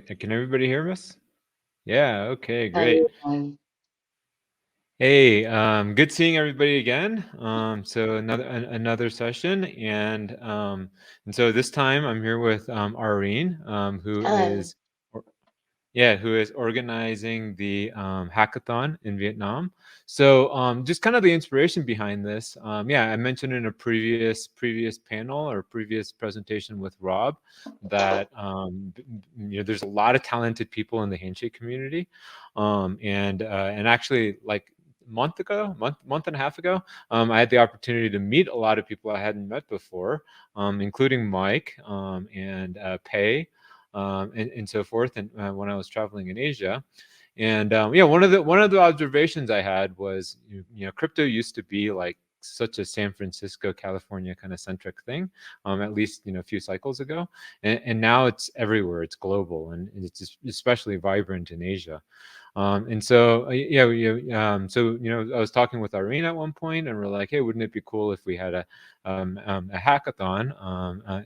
Can everybody hear us? Yeah, okay, Hi, great. everyone. Hey, good seeing everybody again. So another session, and so this time I'm here with Arlene, who Hello. is yeah, who is organizing the hackathon in Vietnam. So just kind of the inspiration behind this. Yeah, I mentioned in a previous panel or previous presentation with Rob that there's a lot of talented people in the Handshake community, and actually like month and a half ago, I had the opportunity to meet a lot of people I hadn't met before, including Mike and Pei, and so forth. And when I was traveling in Asia, and yeah, one of the observations I had was, crypto used to be like such a San Francisco, California kind of centric thing, at least a few cycles ago, and now it's everywhere. It's global, and it's especially vibrant in Asia. And so, I was talking with Irene at one point, and we're like, hey, wouldn't it be cool if we had a hackathon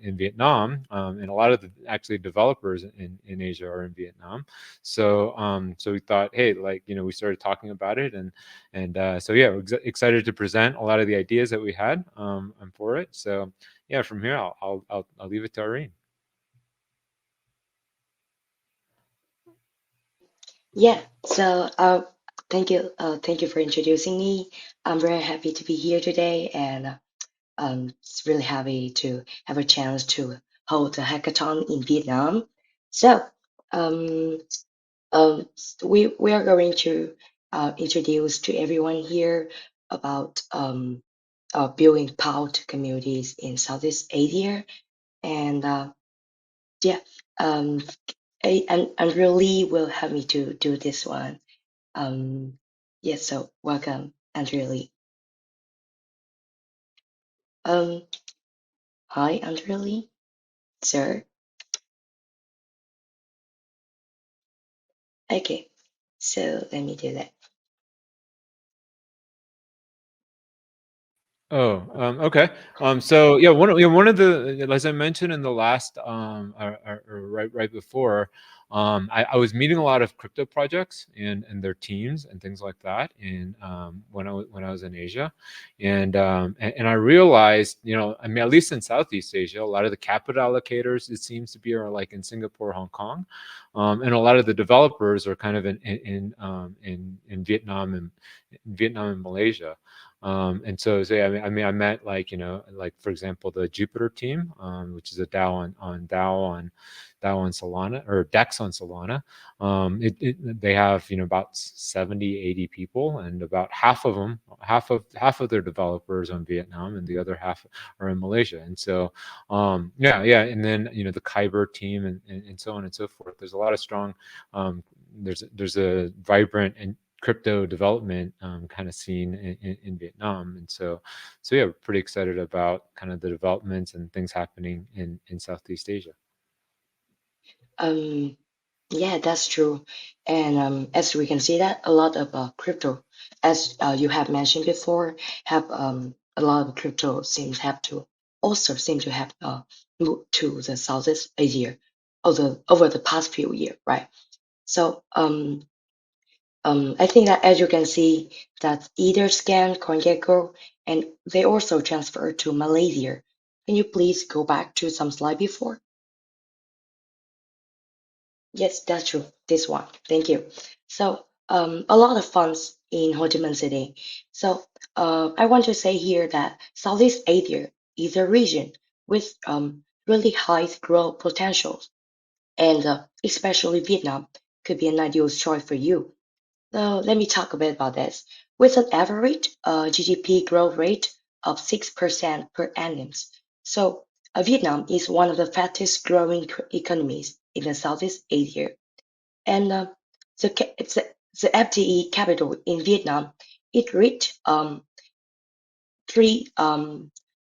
in Vietnam? And a lot of the actually developers in Asia are in Vietnam. So we thought, hey, like, we started talking about it, and so yeah, we're excited to present a lot of the ideas that we had for it. So yeah, from here, I'll leave it to Irene. Yeah, so thank you for introducing me. I'm very happy to be here today, and it's really happy to have a chance to hold a hackathon in Vietnam. So, um, we are going to introduce to everyone here about building POW communities in Southeast Asia, and yeah, um, and really will help me to do this one. Yes, so welcome, Andrea Lee. Um, Hi, Andrea Lee, sir. Okay, so let me do that. Oh, okay. So yeah, one of the, as I mentioned in the last or right before, I was meeting a lot of crypto projects and their teams and things like that. And when I was in Asia, and I realized, I mean, at least in Southeast Asia, a lot of the capital allocators, it seems to be, are like in Singapore, Hong Kong, and a lot of the developers are kind of in Vietnam and Malaysia. And so yeah, I met, like, like, for example, the Jupiter team, which is a DAO on Solana, or DEX on Solana. They have, about 70, 80 people, and about half of their developers on Vietnam, and the other half are in Malaysia. And so yeah, and then the Kyber team, and so on and so forth. There's a lot of strong, there's a vibrant and crypto development kind of scene in Vietnam. And so yeah, we're pretty excited about kind of the developments and things happening in Southeast Asia. Um, yeah, that's true. And as we can see that a lot of crypto, as you have mentioned before, have a lot of crypto seem to have moved to the Southeast Asia over the past few years, right? So I think that as you can see, that either Scan, CoinGecko, and they also transferred to Malaysia. Can you please go back to some slide before? Yes, that's true. This one. Thank you. So a lot of funds in Ho Chi Minh City. So I want to say here that Southeast Asia is a region with really high growth potentials, and especially Vietnam could be an ideal choice for you. So let me talk a bit about this. With an average GDP growth rate of 6% per annum, so Vietnam is one of the fastest growing economies in the Southeast Asia. And it's the FDE capital in Vietnam, it reached 3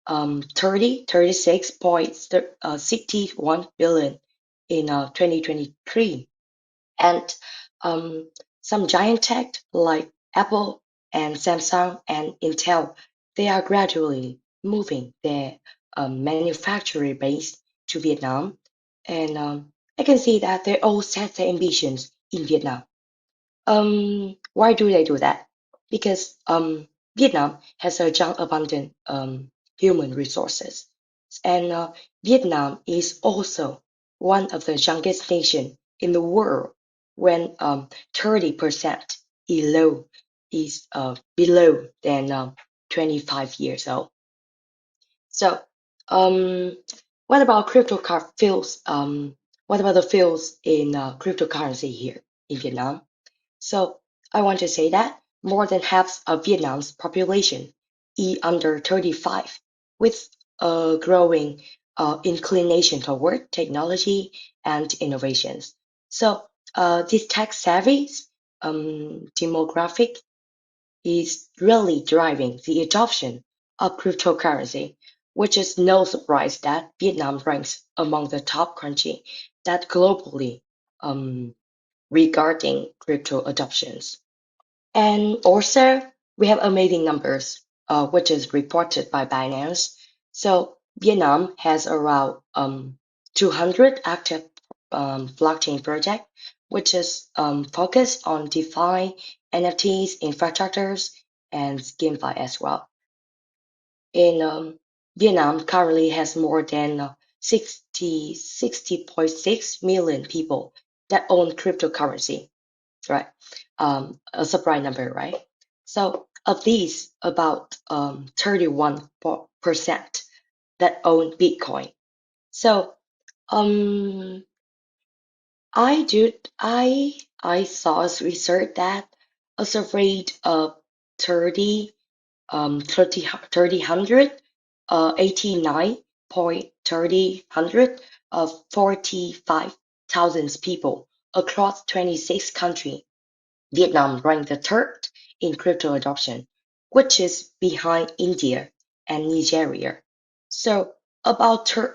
36.61 billion in 2023. And um, some giant tech like Apple and Samsung and Intel, they are gradually moving their manufacturing base to Vietnam. And I can see that they all set their ambitions in Vietnam. Why do they do that? Because Vietnam has a giant abundant human resources, and Vietnam is also one of the youngest nation in the world when 30% below than 25 years old. So, um, what about fields? What about the fields in cryptocurrency here in Vietnam? So, I want to say that more than half of Vietnam's population is under 35, with a growing inclination toward technology and innovations. So, this tech-savvy demographic is really driving the adoption of cryptocurrency, which is no surprise that Vietnam ranks among the top country that globally um, regarding crypto adoptions. And also, we have amazing numbers, which is reported by Binance. So Vietnam has around 200 active blockchain project, which is focused on DeFi, NFTs, infrastructures, and GameFi as well. In Vietnam currently has more than 60.6 million people that own cryptocurrency, right? A surprise number, right? So of these, about 31% that own Bitcoin. So um, I saw a research that a surveyed 30 hundred 89.30 of 45,000 people across 26 countries. Vietnam ranked the third in crypto adoption, which is behind India and Nigeria. So about 23%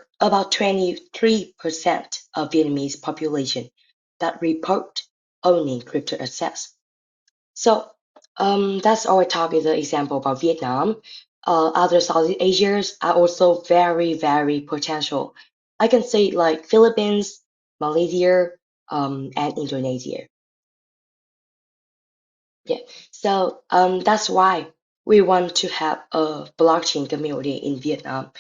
of Vietnamese population that report owning crypto assets. So that's our targeted example about Vietnam. Other Southeast Asians are also very, very potential. I can say like Philippines, Malaysia, and Indonesia. Yeah. So that's why we want to have a blockchain community in Vietnam.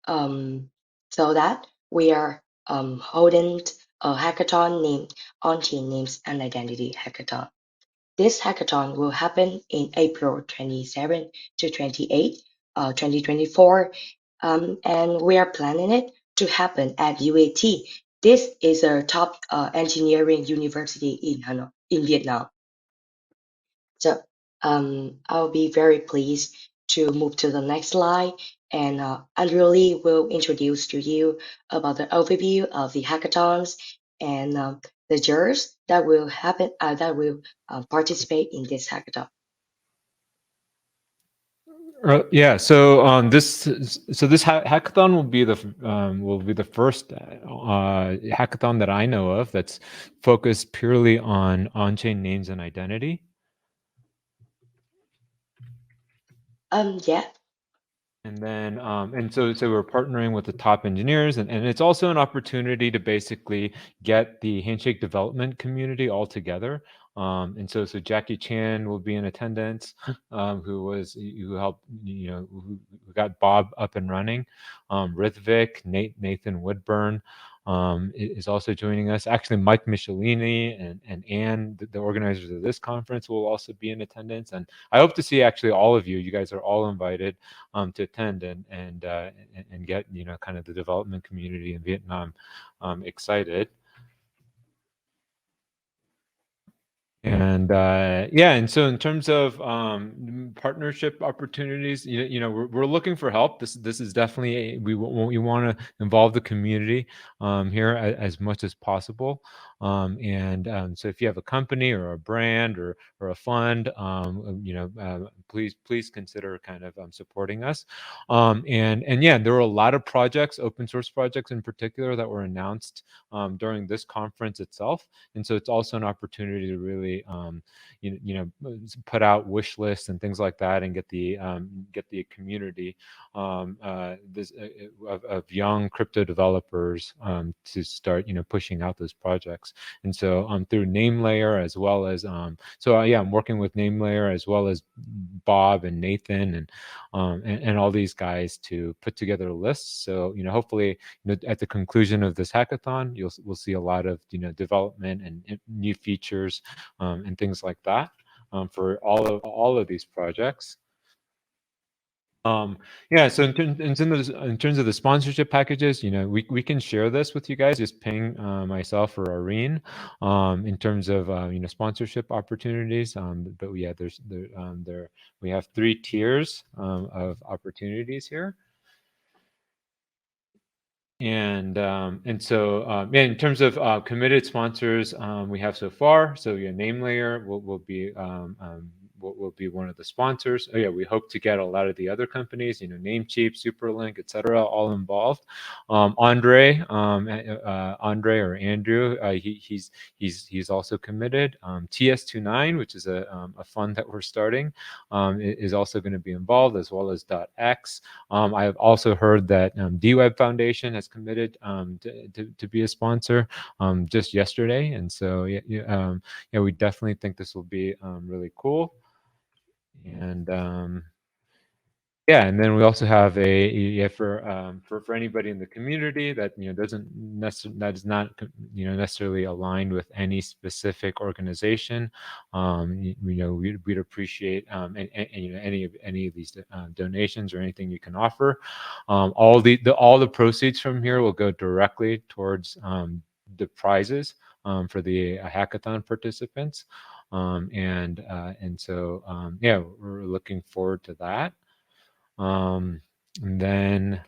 So that we are holding a hackathon named On-Chain Names and Identity Hackathon. This hackathon will happen in April 27 to 28, 2024, and we are planning it to happen at UAT. This is a top engineering university in Hanoi, in Vietnam. So I'll be very pleased to move to the next slide, and Andrew Lee will introduce to you about the overview of the hackathons and the jurors that will participate in this hackathon. Yeah, so this hackathon will be the first hackathon that I know of that's focused purely on-chain names and identity. Yeah. And then, so we're partnering with the top engineers, and it's also an opportunity to basically get the Handshake development community all together. So Jackie Chan will be in attendance, who helped, who got Bob up and running. Rithvik, Nathan Woodburn, is also joining us. Actually, Mike Michelini and Anne, the organizers of this conference, will also be in attendance. And I hope to see actually all of you. You guys are all invited to attend and get kind of the development community in Vietnam excited. And yeah, and so in terms of partnership opportunities, we're looking for help. This is definitely we want to involve the community here as much as possible. So if you have a company or a brand or a fund, please consider kind of supporting us. And yeah, there were a lot of projects, open source projects in particular, that were announced during this conference itself. And so it's also an opportunity to really put out wish lists and things like that, and get the community of young crypto developers to start pushing out those projects. And so through name layer, as well as yeah, I'm working with name layer as well as Bob and Nathan and all these guys to put together lists. So hopefully at the conclusion of this hackathon, we'll see a lot of development and new features and things like that for all of these projects. Yeah, so in terms of the sponsorship packages, we can share this with you guys. Just ping myself or Irene in terms of sponsorship opportunities. But yeah, there we have 3 tiers of opportunities here. And so yeah, in terms of committed sponsors we have so far, so yeah, name layer will be one of the sponsors. Oh yeah, we hope to get a lot of the other companies, Namecheap, Superlink, etc., all involved. Andre or Andrew, he's also committed. TS29, which is a fund that we're starting, is also going to be involved, as well as .x. I've also heard that DWeb Foundation has committed to be a sponsor just yesterday, and so yeah, we definitely think this will be really cool. And yeah, and then we also have for anybody in the community that that is not necessarily aligned with any specific organization. We'd appreciate any of these donations or anything you can offer. All the proceeds from here will go directly towards the prizes for the hackathon participants. And so yeah, we're looking forward to that. And then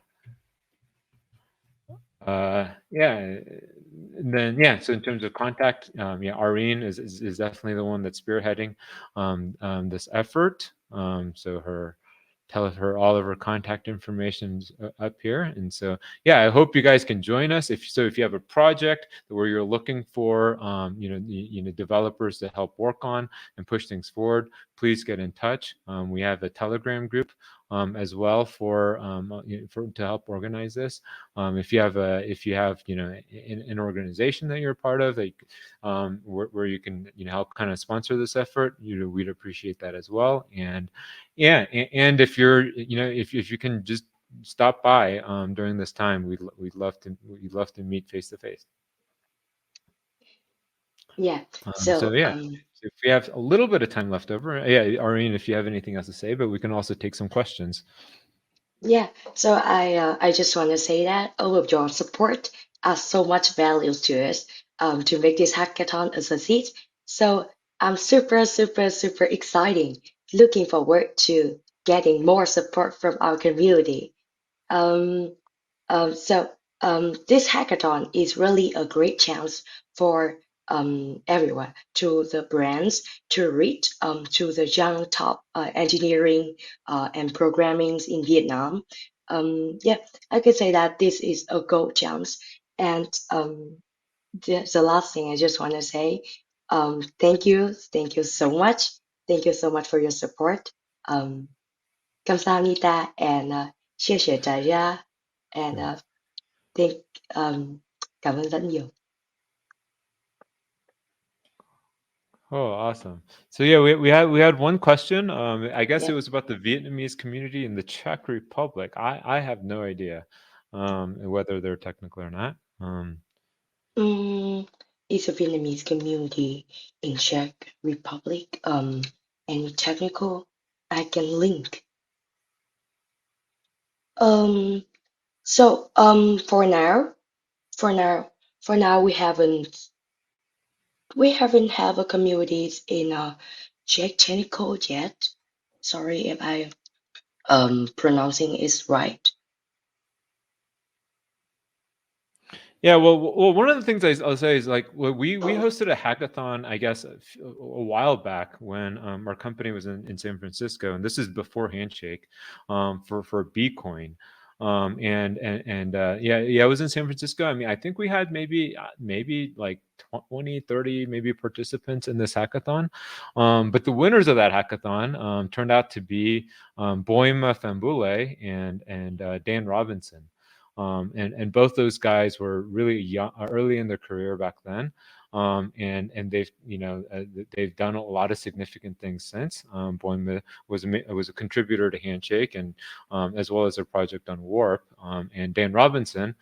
yeah, and then yeah, so in terms of contact, yeah, Irene is definitely the one that's spearheading this effort. So tell her all of her contact information's up here. And so yeah, I hope you guys can join us. If you have a project where you're looking for developers to help work on and push things forward, please get in touch. We have a Telegram group as well for to help organize this. If you have an organization that you're a part of, like where you can help kind of sponsor this effort, we'd appreciate that as well. And yeah, and if you're if you can just stop by during this time, we'd love to meet face to face. Yeah. So So yeah, if we have a little bit of time left over, yeah, Irene, if you have anything else to say, but we can also take some questions. yeah, so I just want to say that all of your support adds so much value to us to make this hackathon a success. So I'm super exciting, looking forward to getting more support from our community. Um, so this hackathon is really a great chance for everyone, to the brands, to reach to the young top engineering and programming in Vietnam. Yeah, I could say that this is a gold chance. And the last thing I just want to say, thank you so much. Thank you so much for your support. 감사합니다 and 谢谢大家 and thank cảm ơn rất nhiều. Oh, awesome. So yeah, we had one question. I guess Yeah. it was about the Vietnamese community in the Czech Republic. I have no idea whether they're technical or not. Mm, it's a Vietnamese community in Czech Republic. Any technical I can link. Um, so for now, for now we haven't have a communities in Czech technical yet. Sorry if I pronouncing is right. Yeah, well, one of the things I'll say is like we hosted a hackathon, I guess, a while back when our company was in San Francisco, and this is before Handshake, for Bitcoin. Yeah, I was in San Francisco. I mean, I think we had maybe like 20, 30 maybe participants in this hackathon. But the winners of that hackathon turned out to be Boima Fambule and Dan Robinson. And both those guys were really young, early in their career back then. And they've they've done a lot of significant things since. Boima was a contributor to Handshake, and as well as their project on Warp. And Dan Robinson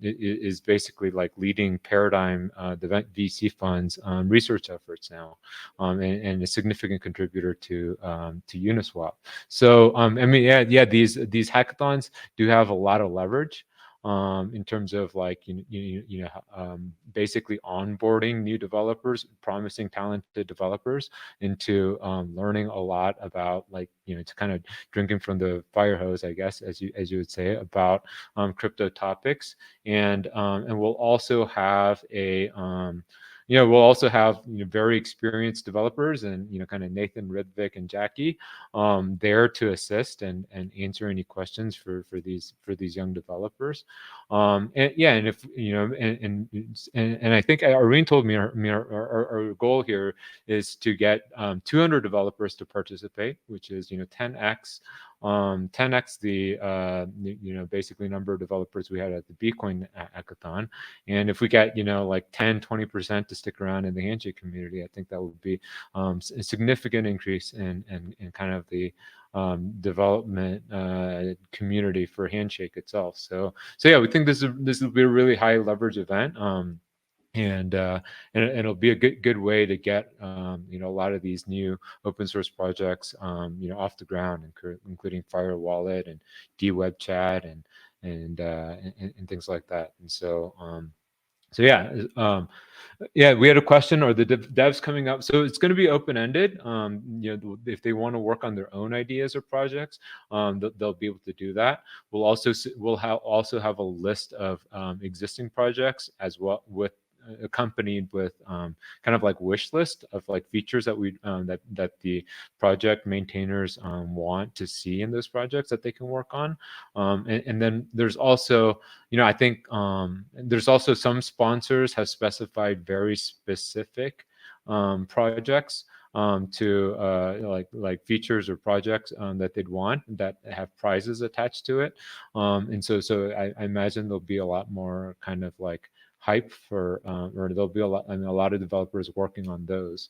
is basically like leading Paradigm, the VC funds research efforts now, and a significant contributor to Uniswap. So I mean, yeah, these hackathons do have a lot of leverage. In terms of like basically onboarding new developers, promising talented developers into learning a lot about, like, to kind of drinking from the fire hose, I guess, as you would say, about crypto topics. And we'll also have very experienced developers, and kind of Nathan, Ridvik, and Jackie there to assist and answer any questions for these young developers. And if and I think Irene told me our goal here is to get 200 developers to participate, which is 10x 10x the basically number of developers we had at the Bitcoin hackathon. And if we get like 10-20% to stick around in the Handshake community, I think that would be a significant increase in kind of the development community for Handshake itself. So yeah, we think this will be a really high leverage event. And it'll be a good way to get a lot of these new open source projects off the ground, including Fire Wallet and DWeb Chat and things like that. And so yeah, we had a question, are the devs coming up? So it's going to be open-ended. If they want to work on their own ideas or projects, they'll be able to do that. We'll also have a list of existing projects as well, accompanied with kind of like wish list of like features that we that the project maintainers want to see in those projects that they can work on. And then there's also, I think there's also some sponsors have specified very specific projects to like features or projects that they'd want that have prizes attached to it. And so I imagine there'll be a lot more kind of like hype for, or there'll be a lot of developers working on those.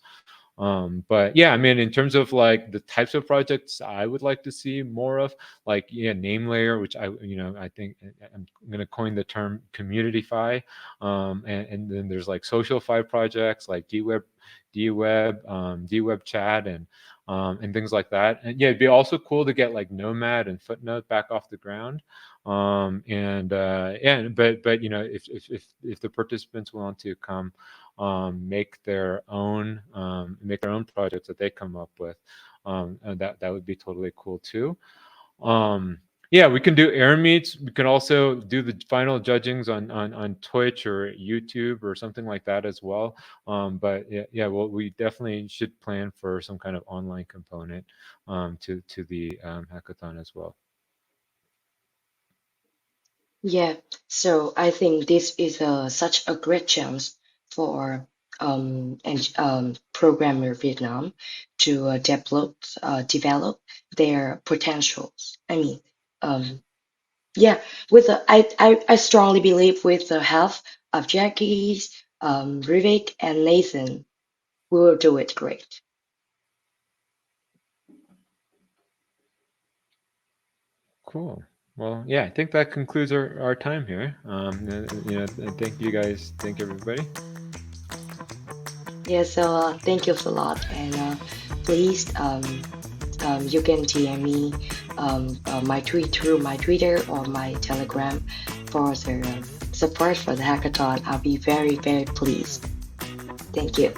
But yeah, I mean, in terms of like the types of projects I would like to see more of, like, name layer, which I think I'm going to coin the term community-fi, and then there's like social-fi projects like DWeb Chat and things like that. And yeah, it'd be also cool to get like Nomad and Footnote back off the ground. But if the participants want to come make their own projects that they come up with, and that would be totally cool too. Yeah, we can do air meets. We can also do the final judgings on Twitch or YouTube or something like that as well. But yeah, well, we definitely should plan for some kind of online component to the hackathon as well. Yeah, so I think this is such a great chance for programmer Vietnam to develop their potentials. I mean, yeah, I strongly believe with the help of Jackie's, Rivik, and Nathan, we will do it great. Cool. Well, yeah, I think that concludes our time here. Thank you guys. Thank everybody. Yeah, so thank you a lot, and please, you can DM me through my Twitter or my Telegram for the support for the hackathon. I'll be very, very pleased. Thank you.